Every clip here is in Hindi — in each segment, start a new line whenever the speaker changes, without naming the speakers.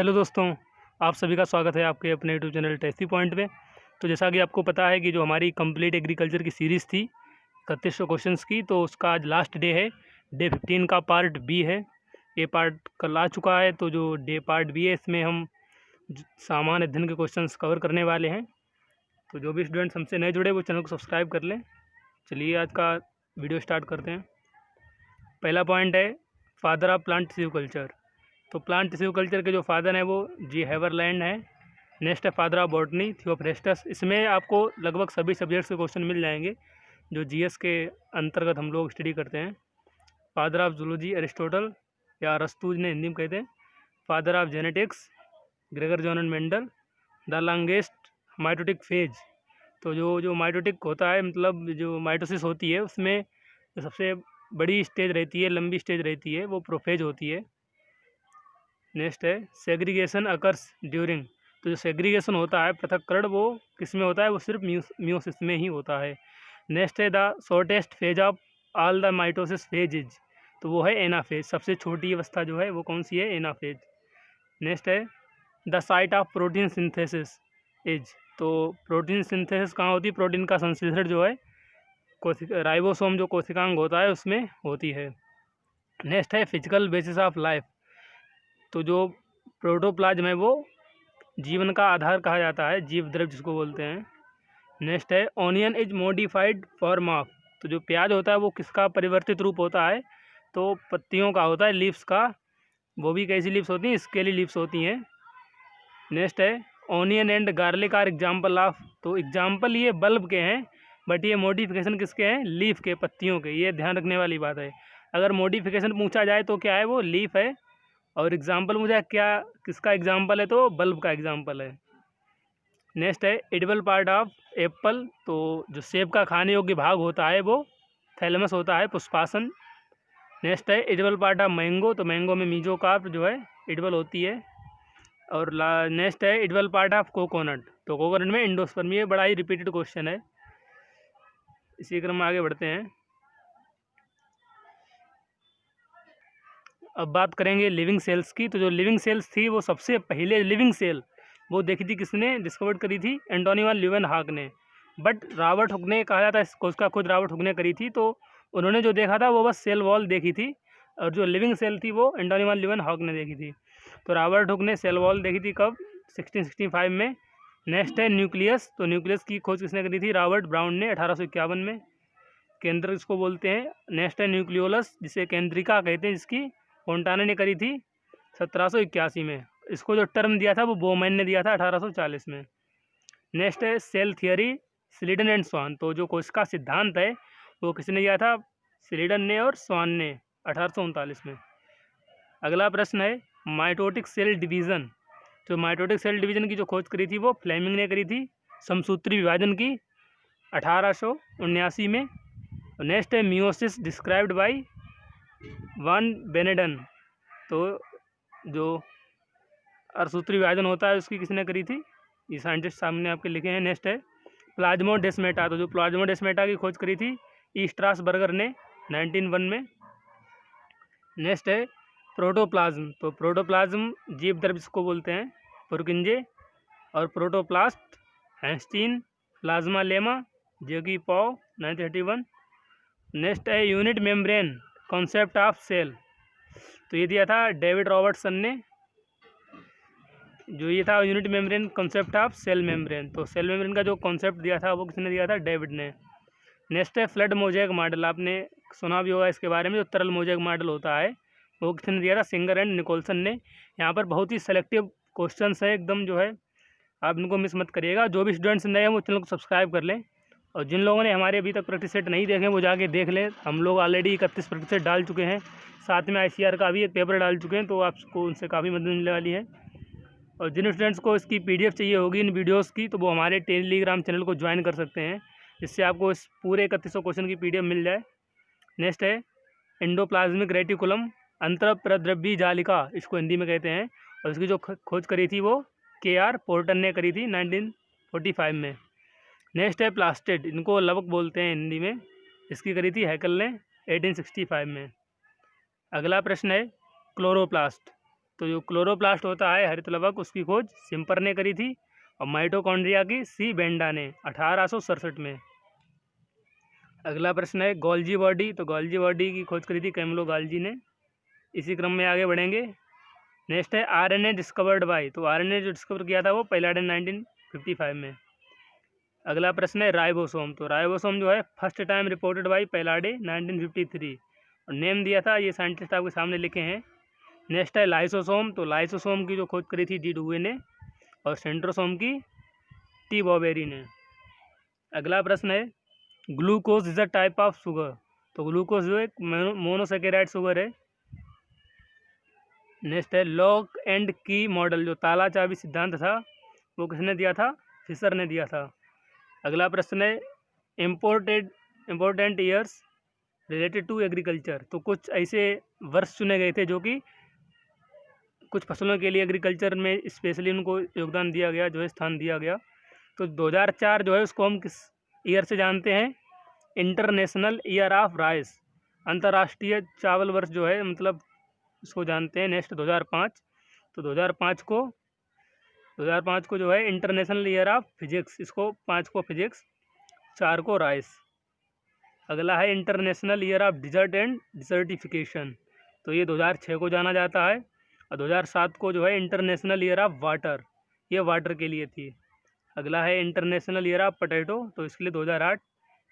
हेलो दोस्तों, आप सभी का स्वागत है आपके अपने यूट्यूब चैनल टेस्टी पॉइंट में। तो जैसा कि आपको पता है कि जो हमारी कंप्लीट एग्रीकल्चर की सीरीज़ थी 3100 क्वेश्चंस की, तो उसका आज लास्ट डे है। डे 15 का पार्ट बी है। ये पार्ट कल आ चुका है, तो जो डे पार्ट बी है इसमें हम सामान्य अध्ययन के क्वेश्चंस कवर करने वाले हैं। तो जो भी स्टूडेंट्स हमसे नए जुड़े वो चैनल को सब्सक्राइब कर लें। चलिए आज का वीडियो स्टार्ट करते हैं। पहला पॉइंट है father of plant tissue culture. तो प्लांट टिश्यू कल्चर के जो फादर हैं वो जी हेवरलैंड हैं। नेक्स्ट है फादर ऑफ बॉटनी थियोफ्रेस्टस। इसमें आपको लगभग सभी सब्जेक्ट्स के क्वेश्चन मिल जाएंगे जो जीएस के अंतर्गत हम लोग स्टडी करते हैं। फादर ऑफ जूलॉजी अरिस्टोटल या अरस्तू ने हिंदी में कहते हैं। Father of genetics Gregor John and Mendel. The longest mitotic phase. तो जो माइटोटिक होता है, मतलब जो माइटोसिस होती है, उसमें जो सबसे बड़ी स्टेज रहती है, लंबी स्टेज रहती है, वो प्रोफेज होती है। नेक्स्ट है सेग्रीगेशन अकर्स ड्यूरिंग। तो जो सेग्रीगेशन होता है, पृथक्करण, वो किस में होता है? वो सिर्फ मियोसिस में ही होता है। नेक्स्ट है the shortest phase of all the mitosis phases. तो वो है एनाफेज। सबसे छोटी अवस्था जो है वो कौन सी है? एनाफेज। नेक्स्ट है the site of protein synthesis is. तो प्रोटीन सिंथेसिस कहाँ होती है? प्रोटीन का संश्लेषण जो है राइबोसोम जो कोशिकांग होता है उसमें होती है। नेक्स्ट है फिजिकल बेसिस ऑफ लाइफ। तो जो प्रोटोप्लाज्म है वो जीवन का आधार कहा जाता है, जीव द्रव्य जिसको बोलते हैं। नेक्स्ट है onion is modified form of. तो जो प्याज होता है वो किसका परिवर्तित रूप होता है? तो पत्तियों का होता है, लीव्स का। वो भी कैसी लीव्स होती हैं? स्केली लीव्स होती हैं। नेक्स्ट है onion and garlic are example of. तो एग्जाम्पल ये बल्ब के हैं, बट ये मॉडिफिकेशन किसके हैं? लीफ के, पत्तियों के। ये ध्यान रखने वाली बात है। अगर मॉडिफिकेशन पूछा जाए तो क्या है? वो लीफ है। और एग्जाम्पल मुझे क्या किसका एग्जाम्पल है? तो बल्ब का एग्जाम्पल है। नेक्स्ट है एडिबल पार्ट ऑफ एप्पल। तो जो सेब का खाने योग्य भाग होता है वो थैलेमस होता है, पुष्पासन। नेक्स्ट है एडिबल पार्ट ऑफ मैंगो। तो मैंगो में मीजोकार्प जो है एडिबल होती है। और नेक्स्ट है एडिबल पार्ट ऑफ कोकोनट। तो कोकोनट में एंडोस्पर्म। ये बड़ा ही रिपीटेड क्वेश्चन है। इसी क्रम में आगे बढ़ते हैं। अब बात करेंगे लिविंग सेल्स की। तो जो लिविंग सेल्स थी वो सबसे पहले लिविंग सेल वो देखी थी किसने? डिस्कवर करी थी एंटोनी वान ल्यूवेनहॉक ने। बट रॉबर्ट हुक ने, कहा जाता है इसका खुद रॉबर्ट हुक ने करी थी। तो उन्होंने जो देखा था वो बस सेल वॉल देखी थी, और जो लिविंग सेल थी वो एंटोनी वान ल्यूवेनहॉक ने देखी थी। तो रॉबर्ट हुक ने सेल वॉल देखी थी कब? 1665 में। नेक्स्ट है न्यूक्लियस। तो न्यूक्लियस की खोज किसने करी थी? रॉबर्ट ब्राउन ने 1851 में। केंद्र इसको बोलते हैं। नेक्स्ट है न्यूक्लियोलस, जिसे केंद्रिका कहते हैं, जिसकी फोंटाना ने करी थी 1781 में। इसको जो टर्म दिया था वो बोमैन ने दिया था 1840 में। नेक्स्ट है सेल थियरी स्लीडन एंड स्वान। तो जो कोशिका सिद्धांत है वो किसने दिया था? स्लीडन ने और स्वान ने 1839 में। अगला प्रश्न है माइटोटिक सेल डिवीज़न। तो माइटोटिक सेल डिवीज़न की जो खोज करी थी वो फ्लेमिंग ने करी थी, समसूत्री विभाजन की, 1879 में। नेक्स्ट है मियोसिस डिस्क्राइब्ड बाय वन बेनेडन। तो जो अर्धसूत्री विभाजन होता है उसकी किसने करी थी? ये साइंटिस्ट सामने आपके लिखे हैं। नेक्स्ट है प्लाज्मोडेस्मेटा। तो जो प्लाज्मोडेस्मेटा की खोज करी थी ई स्ट्रासबर्गर ने 1901 में। नेक्स्ट है प्रोटोप्लाज्म। तो प्रोटोप्लाज्म जीव द्रव्य जिसको बोलते हैं, पुरकिंजे। और प्रोटोप्लास्ट हैंस्टीन, प्लाज्मा लेमा, जोगी पॉव 1931। नेक्स्ट है unit membrane concept of cell. तो ये दिया था डेविड रॉबर्टसन ने। जो ये था unit membrane concept of cell membrane. तो सेल मेम्ब्रेन का जो कॉन्सेप्ट दिया था वो किसने दिया था? डेविड ने। नेक्स्ट है फ्लड मोजेक मॉडल। आपने सुना भी होगा इसके बारे में। जो तरल मोजेक मॉडल होता है वो किसने दिया था? सिंगर एंड निकोलसन ने। यहाँ पर बहुत ही सेलेक्टिव क्वेश्चंस है एकदम, जो है आप इनको मिस मत करिएगा। जो भी स्टूडेंट्स नए हैं वो चैनल को सब्सक्राइब कर लें, और जिन लोगों ने हमारे अभी तक प्रैक्टिस सेट नहीं देखे वो जाके देख लें। हम लोग ऑलरेडी 31 प्रैक्टिस सेट डाल चुके हैं, साथ में ICR का भी एक पेपर डाल चुके हैं, तो आपको उनसे काफ़ी मदद मिलने वाली है। और जिन स्टूडेंट्स को इसकी PDF चाहिए होगी इन वीडियोस की, तो वो हमारे टेलीग्राम चैनल को ज्वाइन कर सकते हैं, जिससे आपको इस पूरे 3100 क्वेश्चन की PDF मिल जाए। नेक्स्ट है एंडोप्लाज्मिक रेटिकुलम अंतःप्रद्रव्य जालिका, इसको हिंदी में कहते हैं। और इसकी जो खोज करी थी वो KR पोर्टन ने करी थी 1945 में। नेक्स्ट है प्लास्टिड, इनको लवक बोलते हैं हिंदी में। इसकी करी थी हैकल ने 1865 में। अगला प्रश्न है क्लोरोप्लास्ट। तो जो क्लोरोप्लास्ट होता है हरितलवक, उसकी खोज सिम्पर ने करी थी, और माइटोकॉन्ड्रिया की सी बेंडा ने 1867 में। अगला प्रश्न है गोल्जी बॉडी, तो गोल्जी बॉडी की खोज करी थी कैमलो गाल्जी ने। इसी क्रम में आगे बढ़ेंगे। नेक्स्ट है आरएनए डिस्कवर्ड बाय, तो आरएनए जो डिस्कवर किया था वो पैलाडे 1955 में। अगला प्रश्न है राइबोसोम, तो राइबोसोम जो है फर्स्ट टाइम रिपोर्टेड बाय पैलाडे 1953, और नेम दिया था ये साइंटिस्ट आपके सामने लिखे हैं। नेक्स्ट है लाइसोसोम, तो लाइसोसोम की जो खोज करी थी डी डुवे ने, और सेंट्रोसोम की टी बॉबेरी ने। अगला प्रश्न है glucose is a type of sugar, तो ग्लूकोज जो एक मोनोसेकेराइड शुगर है। नेक्स्ट है लॉक एंड की मॉडल, जो ताला चाबी सिद्धांत था वो किसने दिया था? फिशर ने दिया था। अगला प्रश्न है important years related to agriculture, तो कुछ ऐसे वर्ष चुने गए थे जो कि कुछ फसलों के लिए एग्रीकल्चर में स्पेशली उनको योगदान दिया गया, जो है स्थान दिया गया। तो 2004 जो है उसको हम किस ईयर से जानते हैं? इंटरनेशनल ईयर ऑफ राइस, अंतर्राष्ट्रीय चावल वर्ष जो है, मतलब इसको जानते हैं। नेक्स्ट 2005, तो 2005 को जो है इंटरनेशनल ईयर ऑफ फिजिक्स, इसको 5 को फिजिक्स, 4 को राइस। अगला है international year of dessert and desertification, तो ये 2006 को जाना जाता है। और 2007 को जो है इंटरनेशनल ईयर ऑफ वाटर, ये वाटर के लिए थी। अगला है इंटरनेशनल ईयर ऑफ पोटैटो, तो इसके लिए 2008।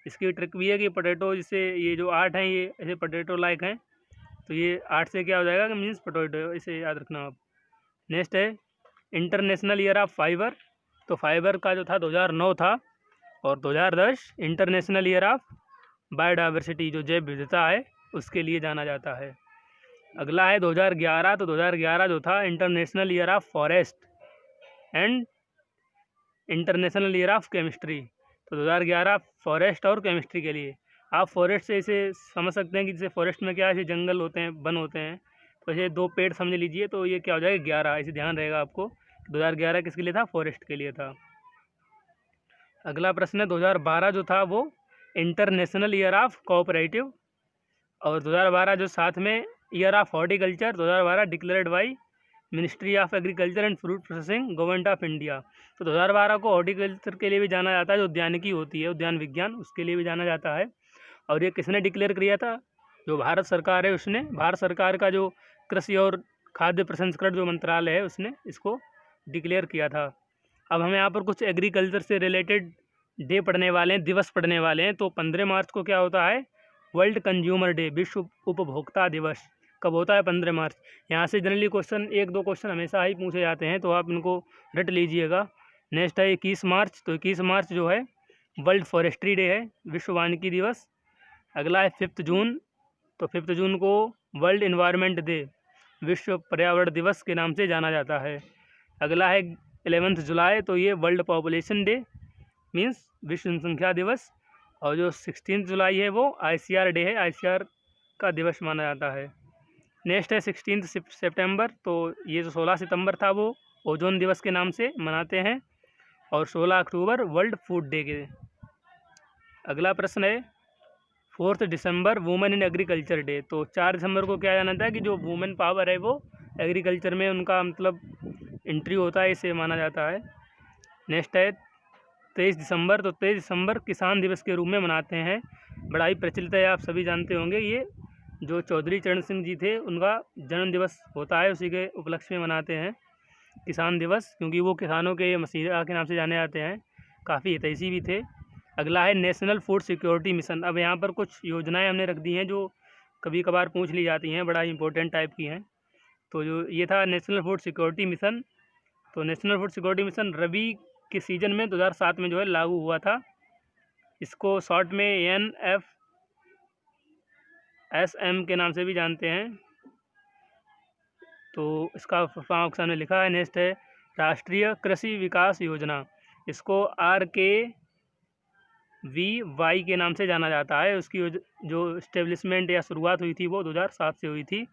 इसकी ट्रिक भी है कि पोटैटो, जिससे ये जो 8 हैं ये ऐसे पोटैटो लाइक हैं, तो ये 8 से क्या हो जाएगा कि मीन्स पोटैटो, इसे याद रखना आप। नेक्स्ट है इंटरनेशनल ईयर ऑफ फाइबर, तो फाइबर का जो था 2009 था। और 2010 इंटरनेशनल ईयर ऑफ बायोडाइवर्सिटी, जो जैव विविधता है उसके लिए जाना जाता है। अगला है 2011, तो 2011 जो था international year of forest and international year of chemistry, तो 2011 फॉरेस्ट और केमिस्ट्री के लिए। आप फॉरेस्ट से इसे समझ सकते हैं कि जैसे फॉरेस्ट में क्या ऐसे जंगल होते हैं, वन होते हैं, तो ऐसे 2 पेड़ समझ लीजिए, तो ये क्या हो जाएगा 11, ऐसे ध्यान रहेगा आपको। 2011 किसके लिए था? फॉरेस्ट के लिए था। अगला प्रश्न है 2012 जो था वो इंटरनेशनल ईयर ऑफ कोऑपरेटिव, और 2012 जो साथ में year of horticulture, 2012 declared by ministry of agriculture and fruit processing government of India. तो 2012 को हॉर्टिकल्चर के लिए भी जाना जाता है, जो उद्यानिकी होती है, उद्यान विज्ञान, उसके लिए भी जाना जाता है। और ये किसने डिक्लेयर किया था? जो भारत सरकार है उसने, भारत सरकार का जो कृषि और खाद्य प्रसंस्करण जो मंत्रालय है उसने इसको डिक्लेयर किया था। अब हम यहाँ पर कुछ एग्रीकल्चर से रिलेटेड डे पढ़ने वाले हैं, दिवस पढ़ने वाले हैं। तो 15 मार्च को क्या होता है? वर्ल्ड कंज्यूमर डे, विश्व उपभोक्ता दिवस। कब होता है? 15 मार्च। यहाँ से जनरली क्वेश्चन 1-2 क्वेश्चन हमेशा ही पूछे जाते हैं, तो आप इनको रट लीजिएगा। नेक्स्ट है 21 मार्च, तो 21 मार्च जो है वर्ल्ड फॉरेस्ट्री डे है, विश्व वानिकी दिवस। अगला है 5 जून, तो 5 जून को वर्ल्ड इन्वायरमेंट डे, विश्व पर्यावरण दिवस के नाम से जाना जाता है। अगला है 11 जुलाई, तो ये वर्ल्ड पॉपुलेशन डे मीन्स विश्व जनसंख्या दिवस। और जो 16 जुलाई है वो ICR डे है, ICR का दिवस माना जाता है। नेक्स्ट है 16 सितंबर, तो ये जो 16 सितंबर था वो ओजोन दिवस के नाम से मनाते हैं। और 16 अक्टूबर वर्ल्ड फूड डे के। अगला प्रश्न है 4 दिसंबर वुमेन इन एग्रीकल्चर डे, तो 4 दिसंबर को क्या जाना जाता है कि जो वुमेन पावर है वो एग्रीकल्चर में उनका मतलब एंट्री होता है, इसे माना जाता है। नेक्स्ट है 23 दिसंबर, तो 23 दिसंबर किसान दिवस के रूप में मनाते हैं, बड़ा ही प्रचलित है, आप सभी जानते होंगे। ये जो चौधरी चरण सिंह जी थे उनका जन्म दिवस होता है, उसी के उपलक्ष्य में मनाते हैं किसान दिवस, क्योंकि वो किसानों के मसीहा के नाम से जाने जाते हैं, काफ़ी हितैषी भी थे। अगला है नेशनल फूड सिक्योरिटी मिशन। अब यहाँ पर कुछ योजनाएं हमने रख दी हैं जो कभी कभार पूछ ली जाती हैं, बड़ा इंपॉर्टेंट टाइप की हैं। तो जो ये था नेशनल फूड सिक्योरिटी मिशन, तो नेशनल फूड सिक्योरिटी मिशन रबी के सीज़न में 2007 में जो है लागू हुआ था। इसको शॉर्ट में NFSM के नाम से भी जानते हैं। तो इसका फॉर्म सामने लिखा है। नेक्स्ट है राष्ट्रीय कृषि विकास योजना, इसको RKVY के नाम से जाना जाता है। उसकी जो इस्टेब्लिशमेंट या शुरुआत हुई थी वो 2007 से हुई थी।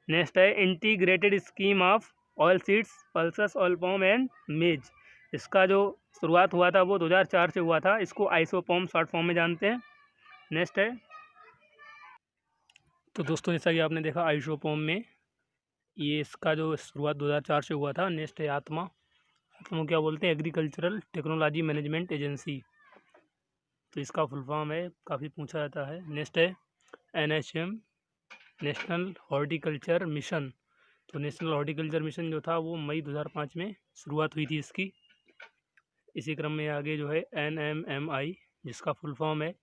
नेक्स्ट है integrated scheme of oil seeds, pulses, oil पॉम and मेज, इसका जो शुरुआत हुआ था वो 2004 से हुआ था। इसको आइसोपॉम शॉर्ट फॉर्म में जानते हैं। नेक्स्ट है, तो दोस्तों जैसा कि आपने देखा आइसोपॉम में ये इसका जो शुरुआत 2004 से हुआ था। नेक्स्ट है आत्मा। आत्मा क्या बोलते हैं? Agricultural technology management agency. तो इसका फुल फॉर्म है, काफ़ी पूछा जाता है। नेक्स्ट है NHM, नेशनल हॉर्टिकल्चर मिशन। तो नेशनल हॉर्टिकल्चर मिशन जो था वो मई 2005 में शुरुआत हुई थी इसकी। इसी क्रम में आगे जो है NMMI, जिसका फुल फॉर्म है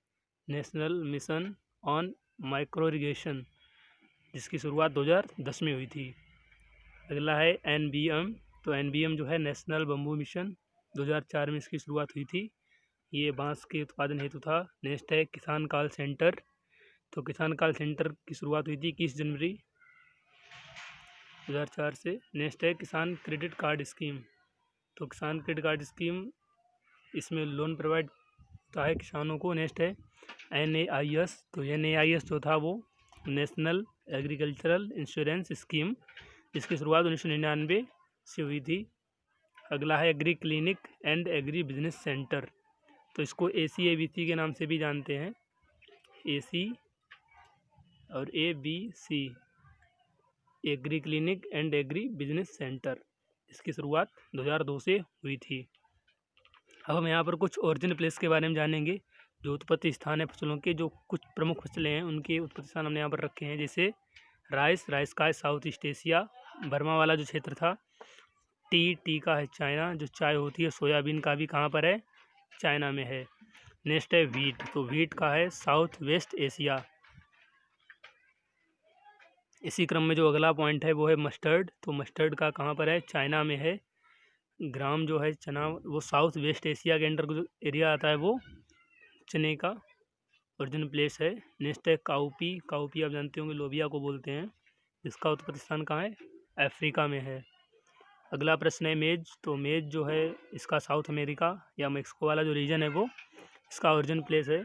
national mission on micro irrigation, जिसकी शुरुआत 2010 में हुई थी। अगला है NBM। तो NBM जो है नेशनल बम्बू मिशन, 2004 में इसकी शुरुआत हुई थी। ये बांस के उत्पादन हेतु था। नेक्स्ट है किसान कॉल सेंटर। तो किसान कॉल सेंटर की शुरुआत हुई थी 21 जनवरी 2004 से। नेक्स्ट है किसान क्रेडिट कार्ड स्कीम। तो किसान क्रेडिट कार्ड स्कीम, इसमें लोन प्रोवाइड होता है किसानों को। नेक्स्ट है NAIS। तो NAIS जो था वो नेशनल एग्रीकल्चरल इंश्योरेंस स्कीम, जिसकी शुरुआत 1999 से हुई थी। अगला है agree clinic and agri business centre. तो इसको ACABC के नाम से भी जानते हैं। AC और ABC, agree clinic and agri business centre, इसकी शुरुआत 2002 से हुई थी। अब हम यहाँ पर कुछ ओरिजिन प्लेस के बारे में जानेंगे, जो उत्पत्ति स्थान है फसलों के। जो कुछ प्रमुख फसलें हैं उनके उत्पत्ति स्थान हमने यहाँ पर रखे हैं। जैसे राइस का है साउथ ईस्ट एशिया, बर्मा वाला जो क्षेत्र था। टी का है चाइना, जो चाय होती है। सोयाबीन का भी कहाँ पर है? चाइना में है। नेक्स्ट है व्हीट। तो व्हीट का है साउथ वेस्ट एशिया। इसी क्रम में जो अगला पॉइंट है वो है मस्टर्ड। तो मस्टर्ड का कहाँ पर है? चाइना में है। ग्राम जो है चना, वो साउथ वेस्ट एशिया के अंडर जो एरिया आता है वो चने का ओरिजिन प्लेस है। नेक्स्ट है काउपी आप जानते होंगे, लोबिया को बोलते हैं। इसका उत्पत्ति स्थान कहाँ है? अफ्रीका में है। अगला प्रश्न है मेज। तो मेज जो है इसका साउथ अमेरिका या मेक्सिको वाला जो रीजन है वो इसका ओरिजिन प्लेस है।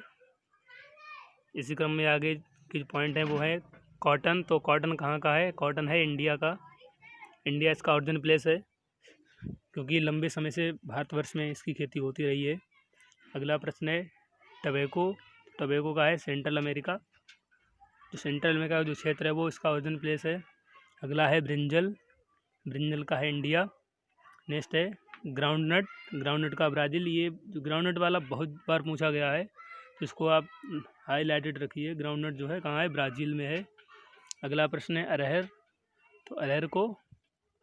इसी क्रम में आगे के पॉइंट है वो है कॉटन। तो कॉटन कहाँ का है? कॉटन है इंडिया का। इंडिया इसका ओरिजिन प्लेस है, क्योंकि लंबे समय से भारतवर्ष में इसकी खेती होती रही है। अगला प्रश्न है टबैको का है सेंट्रल अमेरिका। जो सेंट्रल अमेरिका का जो क्षेत्र है वो इसका ओरिजिन प्लेस है। अगला है ब्रिंजल का है इंडिया। नेक्स्ट है ग्राउंडनट का ब्राज़ील। ये जो ग्राउंडनट वाला बहुत बार पूछा गया है, तो इसको आप हाईलाइटेड रखिए। ग्राउंडनट जो है कहाँ है? ब्राज़ील में है। अगला प्रश्न है अरहर। तो अरहर को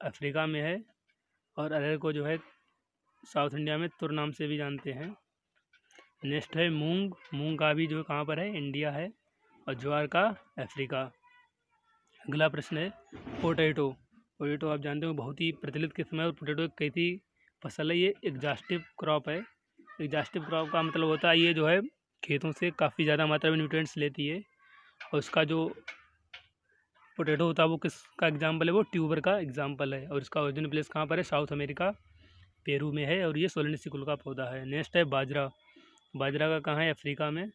अफ्रीका में है, और अरहर को जो है साउथ इंडिया में तुर नाम से भी जानते हैं। नेक्स्ट है मूंग का भी जो कहाँ पर है? इंडिया है। और ज्वार का अफ्रीका। अगला प्रश्न है पोटैटो आप जानते हो बहुत ही प्रचलित किस्म है, और पोटैटो एक खेती फसल है। ये एग्जॉस्टिव क्रॉप है। एग्जॉस्टिव क्रॉप का मतलब होता है ये जो है खेतों से काफ़ी ज़्यादा मात्रा में न्यूट्रिएंट्स लेती है। और उसका जो पोटैटो होता है वो किसका एग्जाम्पल है? वो ट्यूबर का एग्जाम्पल है। और इसका ओरिजिन प्लेस कहाँ पर है? साउथ अमेरिका, पेरू में है। और ये सोलेनेसी कुल का पौधा है। नेक्स्ट है बाजरा का कहाँ है? अफ्रीका में।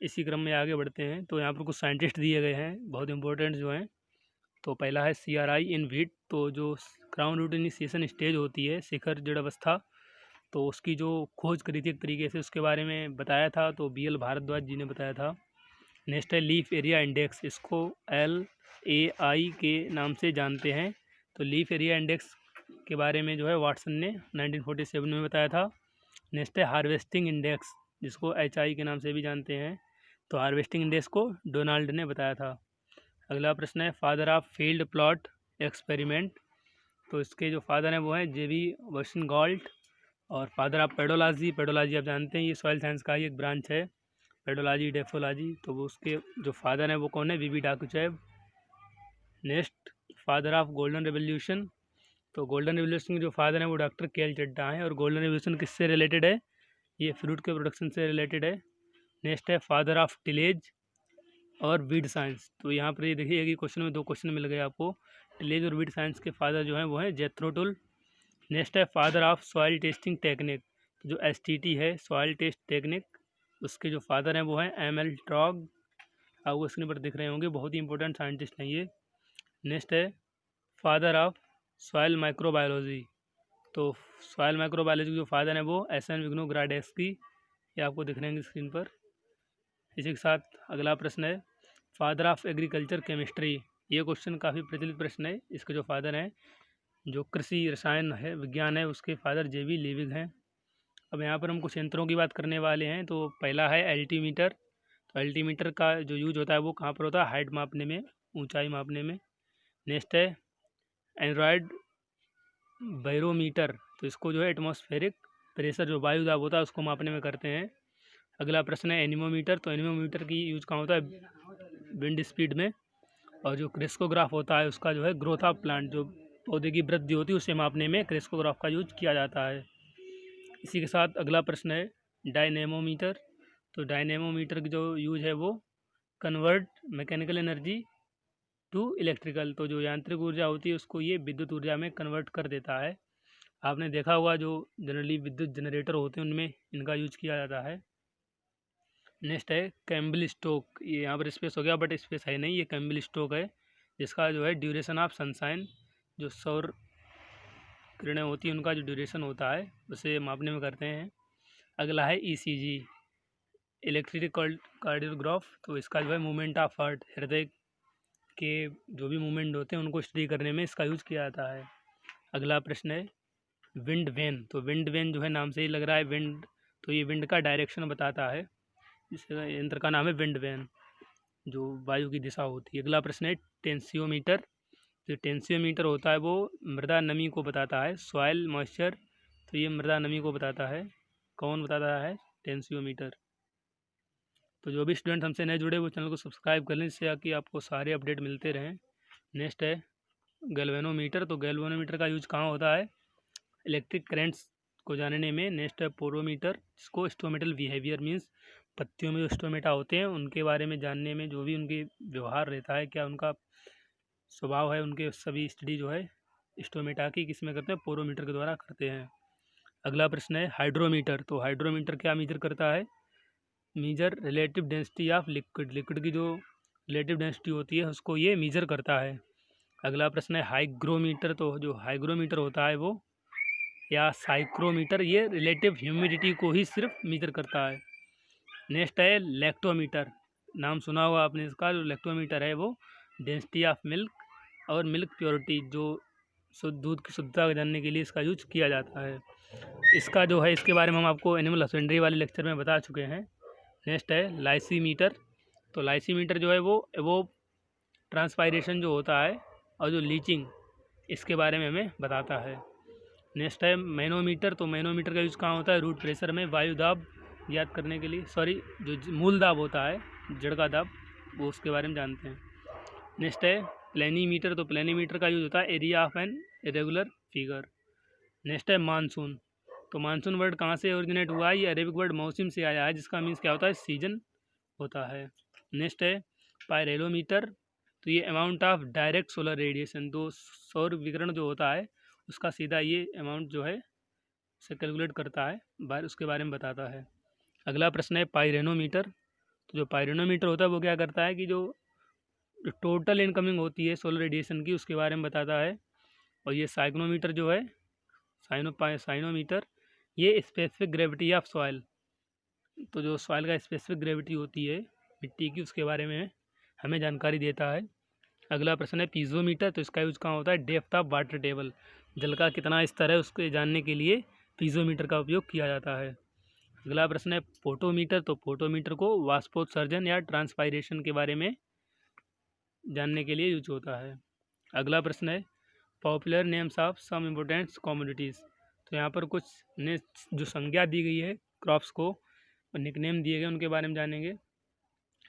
इसी क्रम में आगे बढ़ते हैं। तो यहाँ पर कुछ साइंटिस्ट दिए गए हैं बहुत इंपॉर्टेंट जो हैं। तो पहला है CRI इन व्हीट। तो जो ग्राउंड रूट इनिशिएशन स्टेज होती है, शिखर जड़ अवस्था, तो उसकी जो खोज करी थी एक तरीके से, उसके बारे में बताया था। तो BL भारद्वाज जी ने बताया था। नेक्स्ट है लीफ एरिया इंडेक्स। इसको LAI के नाम से जानते हैं। तो लीफ एरिया इंडेक्स के बारे में जो है वाटसन ने 1947 में बताया था। नेक्स्ट है हार्वेस्टिंग इंडेक्स, जिसको HI के नाम से भी जानते हैं। तो हार्वेस्टिंग इंडेक्स को डोनाल्ड ने बताया था। अगला प्रश्न है father of field plot experiment. तो इसके जो फादर हैं वो हैं JB वेस्टनगाल्ट। और फादर ऑफ पेडोलॉजी आप जानते हैं, ये सॉइल साइंस का ही एक ब्रांच है, पेडोलॉजी डेफोलॉजी। तो वो उसके जो फादर हैं वो कौन है? VB Dokuchaev. Next father of golden revolution. तो गोल्डन रेवोल्यूशन के जो फादर हैं वो डॉक्टर KL चड्ढा हैं। और गोल्डन रेवोल्यूशन किससे रिलेटेड है? ये फ्रूट के प्रोडक्शन से रिलेटेड है। नेक्स्ट है फादर ऑफ टिलेज और वीड साइंस। तो यहाँ पर ये देखिए कि क्वेश्चन में 2 क्वेश्चन मिल गए आपको। टिलेज और वीड साइंस के फादर जो हैं वो हैं जेथरो टुल। नेक्स्ट है father of soil testing technique. जो STT है, सॉइल टेस्ट टेक्निक, उसके जो फादर हैं वो हैं ML ट्रॉग। आपको स्क्रीन पर दिख रहे होंगे, बहुत ही इंपॉर्टेंट साइंटिस्ट हैं ये। नेक्स्ट है फादर ऑफ सॉइल माइक्रोबायोलॉजी। तो सॉइल माइक्रोबायोलॉजी के जो फादर हैं वो SN विग्नोग्राडेस्की, ये आपको दिख रहे हैं स्क्रीन पर। इसी के साथ अगला प्रश्न है फादर ऑफ एग्रीकल्चर केमिस्ट्री। ये क्वेश्चन काफ़ी प्रचलित प्रश्न है। इसके जो फादर हैं, जो कृषि रसायन है विज्ञान है, उसके फादर जेवी लीविग हैं। अब यहाँ पर हम कुछ यंत्रों की बात करने वाले हैं। तो पहला है एल्टीमीटर। तो एल्टीमीटर का जो यूज होता है वो कहाँ पर होता है? हाइट मापने में, ऊंचाई मापने में। नेक्स्ट है एंड्रॉयड बैरोमीटर। तो इसको जो है एटमॉस्फेरिक प्रेशर, जो वायु दाब होता है उसको मापने में करते हैं। अगला प्रश्न है एनीमोमीटर। तो एनीमोमीटर की यूज कहाँ होता है? विंड स्पीड में। और जो क्रिस्कोग्राफ होता है उसका जो है ग्रोथ ऑफ प्लांट, जो पौधे की वृद्धि होती है उसे मापने में क्रिस्कोग्राफ का यूज किया जाता है। इसी के साथ अगला प्रश्न है डायनेमोमीटर। तो डायनेमोमीटर की जो यूज है वो convert mechanical energy to electrical. तो जो यांत्रिक ऊर्जा होती है उसको ये विद्युत ऊर्जा में कन्वर्ट कर देता है। आपने देखा होगा जो जनरली विद्युत जनरेटर होते हैं उनमें इनका यूज किया जाता है। नेक्स्ट है कैम्बल स्टोक। ये यहाँ पर स्पेस हो गया बट स्पेस है नहीं, ये कैम्बल स्टोक है, जिसका जो है ड्यूरेशन ऑफ सनशाइन, जो सौर किरणें होती हैं उनका जो ड्यूरेशन होता है उसे मापने में करते हैं। अगला है ईसीजी, इलेक्ट्रिक कार्डियोग्राफ। तो इसका जो है मूवमेंट ऑफ हार्ट, हृदय के जो भी मूवमेंट होते हैं उनको स्टडी करने में इसका यूज किया जाता है। अगला प्रश्न है विंड वैन। तो विंड वैन जो है नाम से ही लग रहा है विंड, तो ये विंड का डायरेक्शन बताता है। इस यंत्र का नाम है विंड वैन, जो वायु की दिशा होती है। अगला प्रश्न है टेंसियोमीटर। जो टेंसियोमीटर होता है वो मृदा नमी को बताता है, सॉइल मॉइस्चर। तो ये मृदा नमी को बताता है। कौन बताता है? टेंसियोमीटर। तो जो भी स्टूडेंट हमसे नए जुड़े वो चैनल को सब्सक्राइब कर लें, जिससे कि आपको सारे अपडेट मिलते रहें। नेक्स्ट है गैल्वेनोमीटर। तो गैल्वेनोमीटर का यूज कहाँ होता है? इलेक्ट्रिक करेंट्स को जानने में। नेक्स्ट है पोरोमीटर, जिसको स्टोमेटल बिहेवियर मीन्स पत्तियों में जो स्टोमेटा होते हैं उनके बारे में जानने में, जो भी उनके व्यवहार रहता है, क्या उनका स्वभाव है, उनके सभी स्टडी जो है स्टोमेटा की किस में करते हैं? पोरोमीटर के द्वारा करते हैं। अगला प्रश्न है हाइड्रोमीटर। तो हाइड्रोमीटर क्या मेजर करता है? Measure relative density of liquid. Liquid की जो रिलेटिव डेंसिटी होती है उसको ये मेजर करता है। अगला प्रश्न है हाइग्रोमीटर। तो जो हाइग्रोमीटर होता है वो, या साइक्रोमीटर, ये रिलेटिव ह्यूमिडिटी को ही सिर्फ मेजर करता है। नेक्स्ट है लैक्टोमीटर। नाम सुना होगा आपने इसका। जो लैक्टोमीटर है वो डेंसिटी ऑफ मिल्क और मिल्क प्योरिटी, जो शुद्ध दूध की शुद्धता जानने के लिए इसका यूज किया जाता है। इसका जो है इसके बारे में हम आपको एनिमल हस्बेंड्री वाले लेक्चर में बता चुके हैं। नेक्स्ट है लाइसीमीटर। तो लाइसीमीटर जो है वो ट्रांसपायरेशन जो होता है और जो लीचिंग, इसके बारे में हमें बताता है। नेक्स्ट है मैनोमीटर। तो मैनोमीटर का यूज कहाँ होता है? रूट प्रेशर में, वायु दाब याद करने के लिए, सॉरी जो मूल दाब होता है, जड़ का दाब, वो उसके बारे में जानते हैं। नेक्स्ट है प्लेनीमीटर। तो प्लेनीमीटर का यूज होता है area of an irregular figure. Next है मानसून। तो मानसून वर्ड कहाँ से ओरिजिनेट हुआ है? ये अरेबिक वर्ड मौसम से आया है, जिसका मीन्स क्या होता है? सीजन होता है। नेक्स्ट है पायरेलोमीटर। तो ये amount of direct solar radiation, तो सौर विकिरण जो होता है उसका सीधा ये अमाउंट जो है उसे कैलकुलेट करता है, उसके बारे में बताता है। अगला प्रश्न है पायरेनोमीटर। तो जो पायरेनोमीटर होता है वो क्या करता है कि जो टोटल इनकमिंग होती है सोलर रेडिएशन की उसके बारे में बताता है। और ये साइक्नोमीटर जो है, साइनोमीटर, ये स्पेसिफिक ग्रेविटी ऑफ सॉइल। तो जो सॉइल का स्पेसिफिक ग्रेविटी होती है मिट्टी की, उसके बारे में हमें जानकारी देता है। अगला प्रश्न है पीजोमीटर। तो इसका यूज कहाँ होता है? डेप्थ ऑफ वाटर टेबल, जल का कितना स्तर है उसको जानने के लिए पीजोमीटर का उपयोग किया जाता है। अगला प्रश्न है फोटोमीटर। तो फोटोमीटर को वाष्पोत्सर्जन या ट्रांसपायरेशन के बारे में जानने के लिए यूज होता है। अगला प्रश्न है popular names of some important commodities. तो यहाँ पर कुछ ने जो संज्ञा दी गई है क्रॉप्स को, निकनेम दिए गए, उनके बारे में जानेंगे।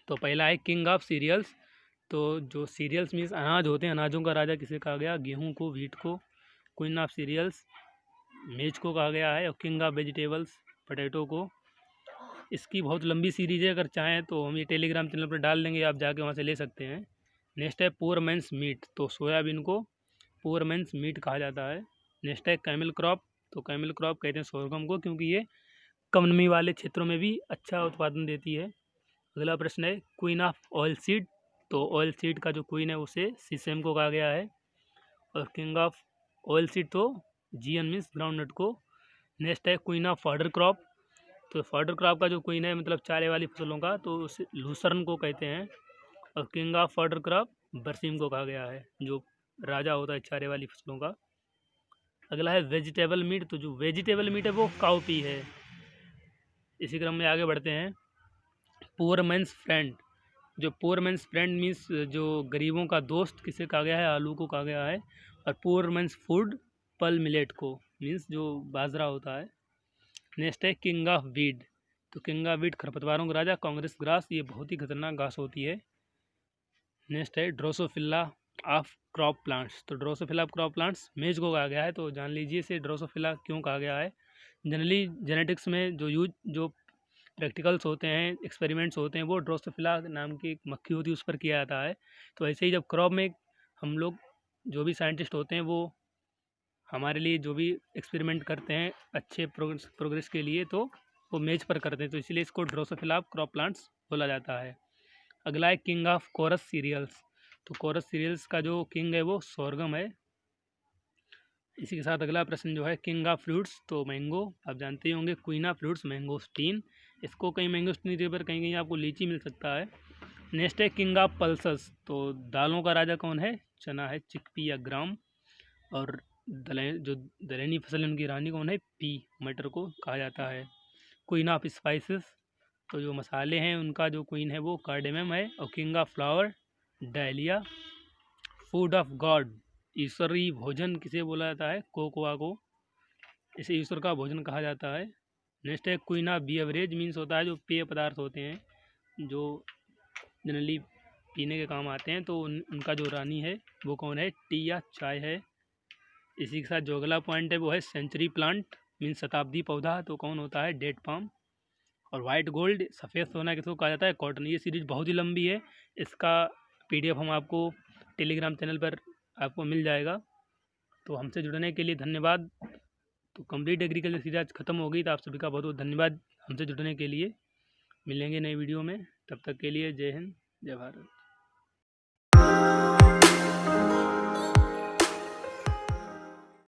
तो पहला है किंग ऑफ सीरियल्स। तो जो सीरियल्स मीन्स अनाज होते हैं, अनाजों का राजा किसे कहा गया? गेहूं को, व्हीट को। क्वीन ऑफ सीरियल्स मेज को कहा गया है। और किंग ऑफ वेजिटेबल्स पोटैटो को। इसकी बहुत लंबी सीरीज है, अगर चाहें तो हम ये टेलीग्राम चैनल पर डाल देंगे, आप जाके वहाँ से ले सकते हैं। नेक्स्ट है पुअर मैन्स मीट। तो सोयाबीन को पुअर मैन्स मीट कहा जाता है। नेक्स्ट है कैमल क्रॉप। तो कैमल क्रॉप कहते हैं सोरगम को, क्योंकि ये कम नमी वाले क्षेत्रों में भी अच्छा उत्पादन देती है। अगला प्रश्न है क्वीन ऑफ ऑयल सीड। तो ऑयल सीड का जो क्वीन है उसे सीसेम को कहा गया है। और किंग ऑफ ऑयल सीड तो जीएन मीन्स ग्राउंडनट को। नेक्स्ट है क्वीन ऑफ फॉडर क्रॉप। तो फॉडर क्रॉप का जो क्वीन है मतलब चारे वाली फसलों का, तो उसे लूसर्न को कहते हैं। और किंग ऑफ फॉडर क्रॉप बरसीम को कहा गया है, जो राजा होता है चारे वाली फसलों का। अगला है वेजिटेबल मीट, तो जो वेजिटेबल मीट है वो काउपी है। इसी क्रम में आगे बढ़ते हैं। पुअर मैन्स फ्रेंड, जो पुअर मैन्स फ्रेंड मीन्स जो गरीबों का दोस्त किसे कहा गया है, आलू को कहा गया है। और पुअर मैन्स फूड पल मिलेट को, मीन्स जो बाजरा होता है। नेक्स्ट है किंग ऑफ वीड, तो किंग ऑफ वीड खरपतवारों का राजा, कांग्रेस ग्रास, ये बहुत ही खतरनाक घास होती है। नेक्स्ट है ड्रोसोफिला ऑफ क्रॉप प्लांट्स, तो ड्रोसोफिला ऑफ क्रॉप प्लांट्स मेज को कहा गया है। तो जान लीजिए इसे ड्रोसोफिला क्यों कहा गया है। जनरली जेनेटिक्स में जो प्रैक्टिकल्स होते हैं, एक्सपेरिमेंट्स होते हैं, वो ड्रोसोफिला नाम की एक मक्खी होती है उस पर किया जाता है। तो ऐसे ही जब क्रॉप में हम लोग जो भी साइंटिस्ट होते हैं वो हमारे लिए जो भी एक्सपेरिमेंट करते हैं अच्छे प्रोग्रेस के लिए, तो वो मेज पर करते हैं, तो इसलिए इसको ड्रोसोफिला क्रॉप प्लांट्स बोला जाता है। अगला है किंग ऑफ कोरस सीरियल्स, तो कोरस सीरियल्स का जो किंग है वो सोरगम है। इसी के साथ अगला प्रश्न जो है किंग ऑफ फ्रूट्स, तो मैंगो, आप जानते ही होंगे। क्वीन ऑफ फ्रूट्स मैंगोस्टीन, इसको कहीं मैंगोस्टीन जगह पर कहीं कहीं आपको लीची मिल सकता है। नेक्स्ट है किंग ऑफ पल्सेस, तो दालों का राजा कौन है, चना है, चिकपी या ग्राम। और जो दलहनी फसल है उनकी रानी कौन है, पी, मटर को कहा जाता है। क्वीन ऑफ स्पाइसेस, तो जो मसाले हैं उनका जो क्वीन है वो कार्डेमम है। और king of flower dahlia. Food of god, ईश्वरीय भोजन किसे बोला जाता है, कोकोआ को, इसे ईश्वर का भोजन कहा जाता है। नेक्स्ट है क्वीन ऑफ बीवरेज, मीन्स होता है जो पेय पदार्थ होते हैं जो जनरली पीने के काम आते हैं, तो उनका जो रानी है वो कौन है, टी या चाय है। इसी के साथ जो अगला पॉइंट है वो है सेंचुरी प्लांट, मीन्स शताब्दी पौधा, तो कौन होता है, डेट पाम। और वाइट गोल्ड, सफ़ेद सोना किसको कहा जाता है, कॉटन। ये सीरीज़ बहुत ही लंबी है, इसका PDF हम आपको टेलीग्राम चैनल पर आपको मिल जाएगा। तो हमसे जुड़ने के लिए धन्यवाद। तो कंप्लीट एग्रीकल्चर सीरीज आज ख़त्म हो गई, तो आप सभी का बहुत बहुत धन्यवाद हमसे जुड़ने के लिए। मिलेंगे नई वीडियो में, तब तक के लिए जय हिंद, जय भारत।